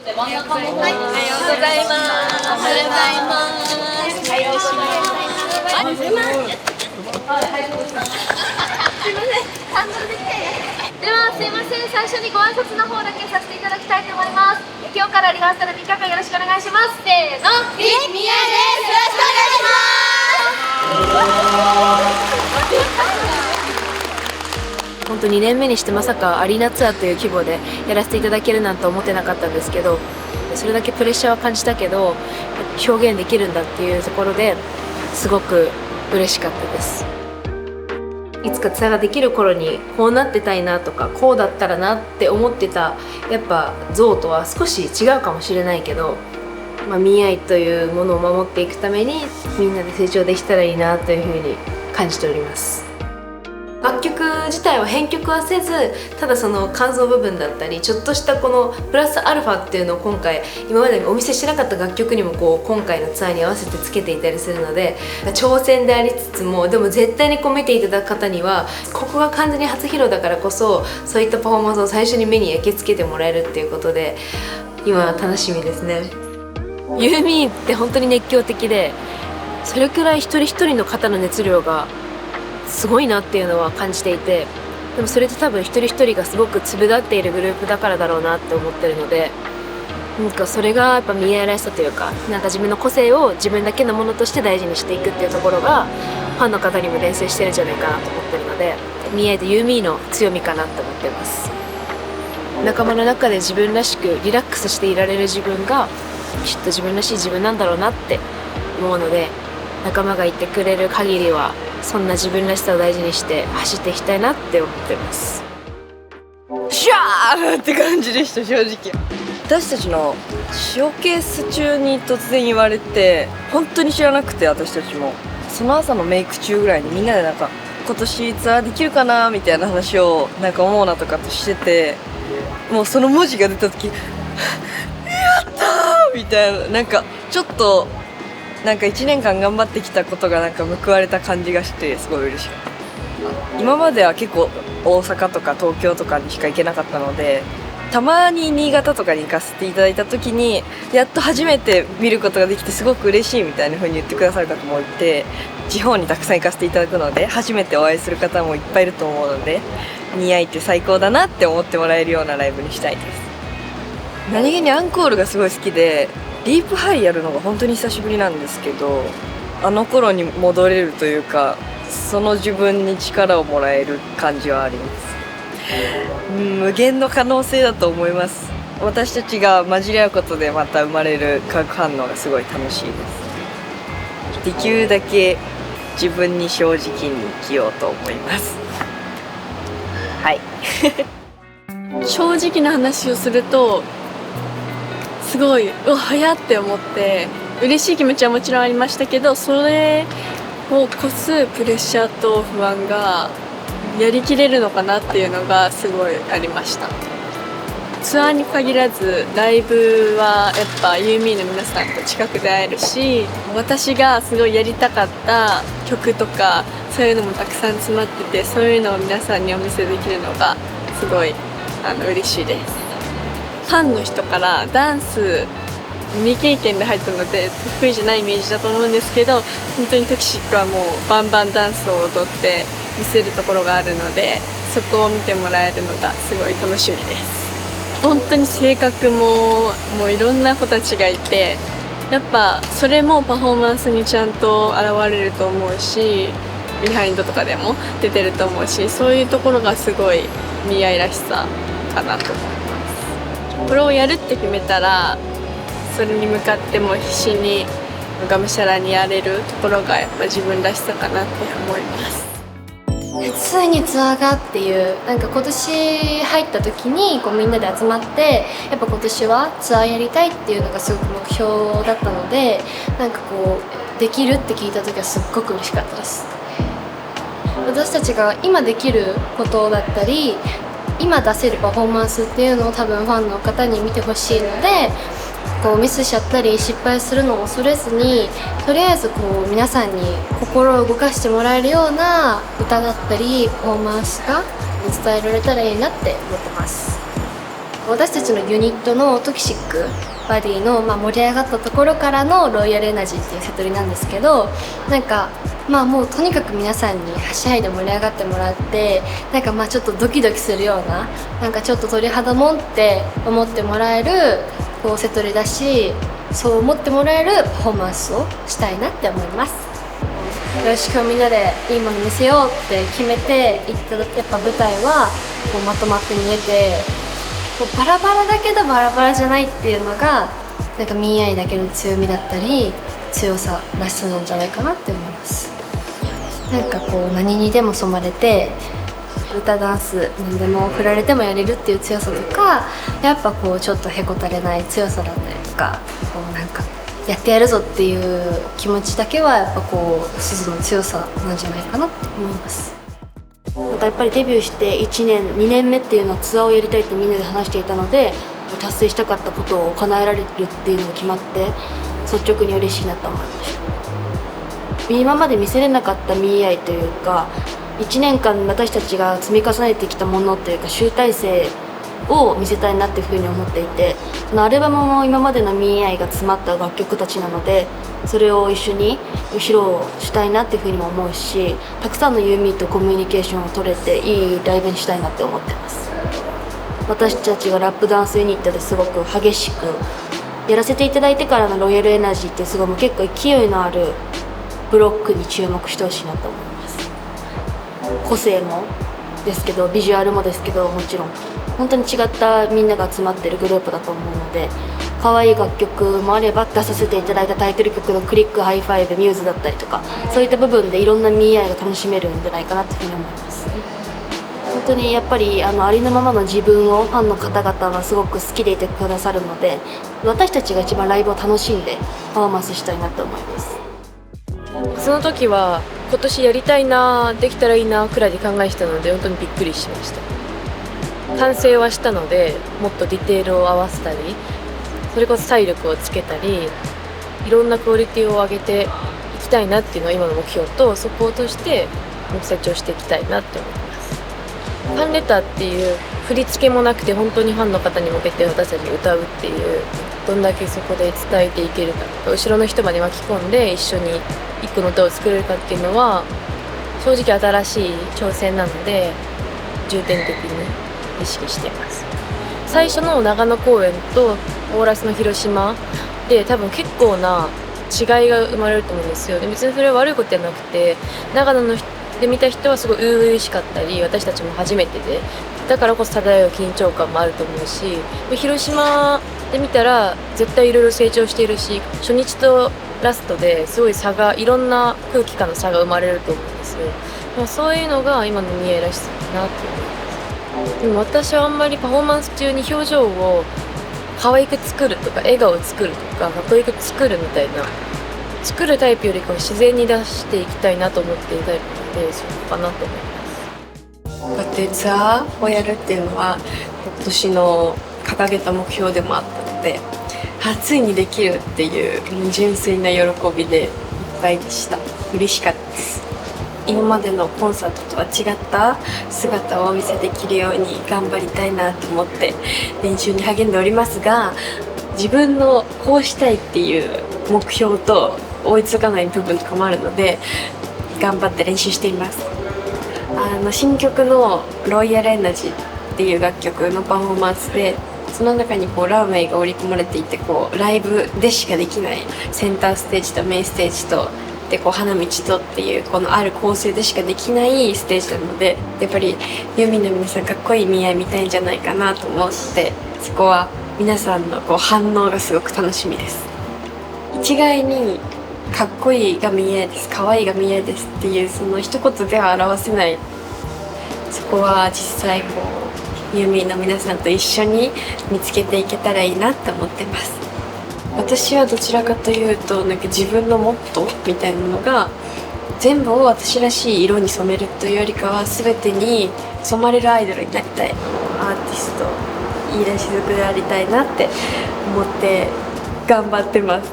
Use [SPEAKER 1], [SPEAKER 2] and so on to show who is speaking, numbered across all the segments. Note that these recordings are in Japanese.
[SPEAKER 1] おはようございます。おはようございます。おはようございます。おはようございます。すいません。ハンドルできて。ではすいません。最初にご挨拶の方だけさせていただきたいと思います。今日からリハーサル3日間よろしくお願いします。せーの。みやです。よろしくお願いします。本当2年目にしてまさかアリーナツアーという規模でやらせていただけるなんて思ってなかったんですけど、それだけプレッシャーは感じたけど表現できるんだっていうところですごく嬉しかったです。いつかツアーができる頃にこうなってたいなとかこうだったらなって思ってたやっぱ像とは少し違うかもしれないけど、見合いというものを守っていくためにみんなで成長できたらいいなというふうに感じております。楽曲自体は編曲はせず、ただその間奏部分だったりちょっとしたこのプラスアルファっていうのを今回今までにお見せしてなかった楽曲にも今回のツアーに合わせてつけていたりするので、挑戦でありつつもでも絶対に見ていただく方にはここが完全に初披露だからこそそういったパフォーマンスを最初に目に焼き付けてもらえるっていうことで今は楽しみですね。ユーミンって本当に熱狂的で、それくらい一人一人の方の熱量がすごいなっていうのは感じていて、でもそれって多分一人一人がすごく粒立っているグループだからだろうなって思ってるので、それがやっぱ見合いらしさというか、自分の個性を自分だけのものとして大事にしていくっていうところがファンの方にも伝染してるんじゃないかなと思ってるので、見合いとユーミーの強みかなと思ってます。仲間の中で自分らしくリラックスしていられる自分がきっと自分らしい自分なんだろうなって思うので、仲間がいてくれる限りはそんな自分らしさを大事にして走っていきたいなって思ってます。
[SPEAKER 2] シャーって感じでした。正直私たちのショーケース中に突然言われて、本当に知らなくて、私たちもその朝のメイク中ぐらいにみんなで今年ツアーできるかなみたいな話を思うなとかとしてて、もうその文字が出た時やったーみたいな、ちょっと1年間頑張ってきたことが報われた感じがしてすごい嬉しい。今までは結構大阪とか東京とかにしか行けなかったので、たまに新潟とかに行かせていただいた時にやっと初めて見ることができてすごく嬉しいみたいな風に言ってくださる方もいて、地方にたくさん行かせていただくので初めてお会いする方もいっぱいいると思うので、似合いって最高だなって思ってもらえるようなライブにしたいです。何気にアンコールがすごい好きで、ディープハイやるのが本当に久しぶりなんですけど、あの頃に戻れるというか、その自分に力をもらえる感じはあります。無限の可能性だと思います。私たちが混じり合うことでまた生まれる化学反応がすごい楽しいです。できるだけ自分に正直に生きようと思います。はい
[SPEAKER 3] 正直な話をするとすごい早って思って、嬉しい気持ちはもちろんありましたけど、それを越すプレッシャーと不安がやりきれるのかなっていうのがすごいありました。ツアーに限らずライブはやっぱユーミンの皆さんと近くで会えるし、私がすごいやりたかった曲とかそういうのもたくさん詰まってて、そういうのを皆さんにお見せできるのがすごい嬉しいです。ファンの人からダンス未経験で入ったので得意じゃないイメージだと思うんですけど、本当にトキシックはもうバンバンダンスを踊って見せるところがあるので、そこを見てもらえるのがすごい楽しみです。本当に性格もいろんな子たちがいて、やっぱそれもパフォーマンスにちゃんと現れると思うし、ビハインドとかでも出てると思うし、そういうところがすごい見合いらしさかなと思います。これをやるって決めたらそれに向かっても必死にがむしゃらにやれるところがやっぱ自分らしさかなって思います。
[SPEAKER 1] ついにツアーがっていう今年入った時にみんなで集まって、やっぱ今年はツアーやりたいっていうのがすごく目標だったので、できるって聞いた時はすっごく嬉しかったです。私たちが今できることだったり今出せるパフォーマンスっていうのを多分ファンの方に見てほしいので、ミスしちゃったり失敗するのを恐れずに、とりあえず皆さんに心を動かしてもらえるような歌だったりパフォーマンスが伝えられたらいいなって思ってます。私たちのユニットのトキシックバディの、盛り上がったところからのロイヤルエナジーっていうセトリなんですけど、なんかもうとにかく皆さんにはしゃいで盛り上がってもらって、なんかちょっとドキドキするような、なんかちょっと鳥肌もんって思ってもらえるこうセトリだし、そう思ってもらえるパフォーマンスをしたいなって思います。よし今日みんなでいいもの見せようって決めて行ったやっぱ舞台はこうまとまって見えて、こうバラバラだけどバラバラじゃないっていうのがなんかミーアイだけの強みだったり強さらしさなんじゃないかなって思います。なんかこう何にでも染まれて歌ダンス何でも振られてもやれるっていう強さとか、やっぱこうちょっとへこたれない強さだったりとか、こうなんかやってやるぞっていう気持ちだけはやっぱこう鈴の強さなんじゃないかなって思います。なんかやっぱりデビューして1年2年目っていうのはツアーをやりたいってみんなで話していたので、達成したかったことを叶えられるっていうのが決まって率直に嬉しいなと思いました。今まで見せれなかったミーアイというか、1年間私たちが積み重ねてきたものというか集大成を見せたいなっていうふうに思っていて、そのアルバムも今までのミーアイが詰まった楽曲たちなので、それを一緒に披露したいなっていうふうにも思うし、たくさんのユーミーとコミュニケーションを取れていいライブにしたいなって思ってます。私たちがラップダンスユニットですごく激しくやらせていただいてからのロイヤルエナジーってすごい結構勢いのあるブロックに注目してほしいなと思います。個性もですけどビジュアルもですけど、もちろん本当に違ったみんなが集まってるグループだと思うので、可愛い楽曲もあれば出させていただいたタイトル曲のクリックハイファイブミューズだったりとか、そういった部分でいろんなミーアイが楽しめるんじゃないかなというふうに思います。本当にやっぱりありのままの自分をファンの方々はすごく好きでいてくださるので、私たちが一番ライブを楽しんでパフォーマンスしたいなと思います。
[SPEAKER 4] その時は今年やりたいな、できたらいいなくらいで考えてたので本当にびっくりしました。完成はしたので、もっとディテールを合わせたり、それこそ体力をつけたり、いろんなクオリティを上げていきたいなっていうのが今の目標と、そこを通して成長していきたいなって思います。ファンレターっていう振り付けもなくて本当にファンの方に向けて私たち歌うっていう、どんだけそこで伝えていけるか、後ろの人まで巻き込んで一緒に一個の歌を作れるかっていうのは正直新しい挑戦なので重点的に意識しています。最初の長野公演とオーラスの広島で多分結構な違いが生まれると思うんですよ。で別にそれは悪いことじゃなくて、長野ので見た人はすごい初々しかったり、私たちも初めてでだからこそ漂う緊張感もあると思うし、広島で見たら絶対いろいろ成長しているし、初日とラストですごい差が、いろんな空気感の差が生まれると思うんですよ。そういうのが今のミエらしさだなって思います。でも私はあんまりパフォーマンス中に表情を可愛く作るとか笑顔を作るとかかっこよく作るみたいな、作るタイプよりかは自然に出していきたいなと思っているタイプなので、そうかなと思います。
[SPEAKER 3] こうやってツアーをやるっていうのは今年の掲げた目標でもあったので、ついにできるっていう純粋な喜びでいっぱいでした。嬉しかったです。今までのコンサートとは違った姿をお見せできるように頑張りたいなと思って練習に励んでおりますが、自分のこうしたいっていう目標と追いつかない部分とかもあるので頑張って練習しています。新曲の「ロイヤルエナジー」っていう楽曲のパフォーマンスで、その中にこうランウェイが織り込まれていて、こうライブでしかできないセンターステージとメインステージとでこう花道とっていうこのある構成でしかできないステージなので、やっぱりユーミンの皆さんかっこいい見合いみたいんじゃないかなと思って、そこは皆さんのこう反応がすごく楽しみです。一概にかっこいいが見合いです、可愛いが見合いですっていうその一言では表せない、そこは実際こうユーミンの皆さんと一緒に見つけていけたらいいなって思ってます。私はどちらかというとなんか自分のモットーみたいなのが、全部を私らしい色に染めるというよりかは全てに染まれるアイドルになりたい、アーティスト、いいらしずくでありたいなって思って頑張ってます。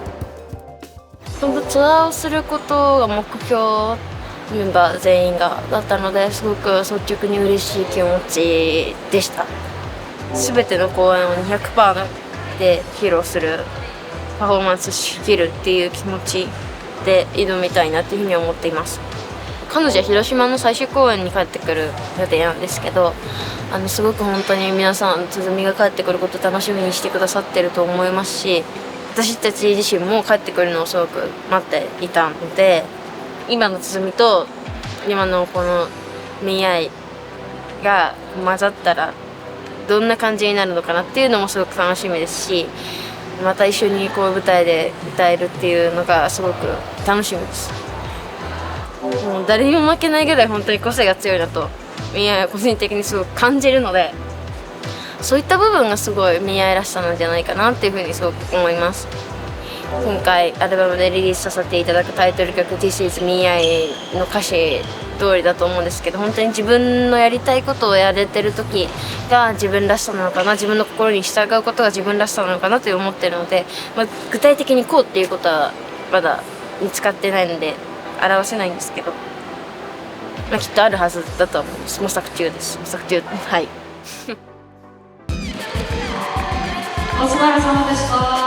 [SPEAKER 5] 本当ツアーをすることが目標、メンバー全員がだったので、すごく率直に嬉しい気持ちでした。
[SPEAKER 4] 全ての公演を200%で披露するパフォーマンスしきるっていう気持ちで挑みたいなっていうふうに思っています。彼女は広島の最終公演に帰ってくる予定なんですけど、すごく本当に皆さん鼓が帰ってくることを楽しみにしてくださってると思いますし、私たち自身も帰ってくるのをすごく待っていたので、今の鼓と今のこの見合いが混ざったらどんな感じになるのかなっていうのもすごく楽しみですし、また一緒にこう舞台で歌えるっていうのがすごく楽しみです。もう誰にも負けないぐらい本当に個性が強いなと見合いは個人的にすごく感じるので、そういった部分がすごい見合いらしさなんじゃないかなっていうふうにすごく思います。今回アルバムでリリースさせていただくタイトル曲「This is 見合い」の歌詞通りだと思うんですけど、本当に自分のやりたいことをやれてる時が自分らしさなのかな、自分の心に従うことが自分らしさなのかなと思ってるので、具体的にこうっていうことはまだ見つかってないので表せないんですけど、きっとあるはずだと思います。模索中です。模索中。はい。
[SPEAKER 6] お疲れ様でした。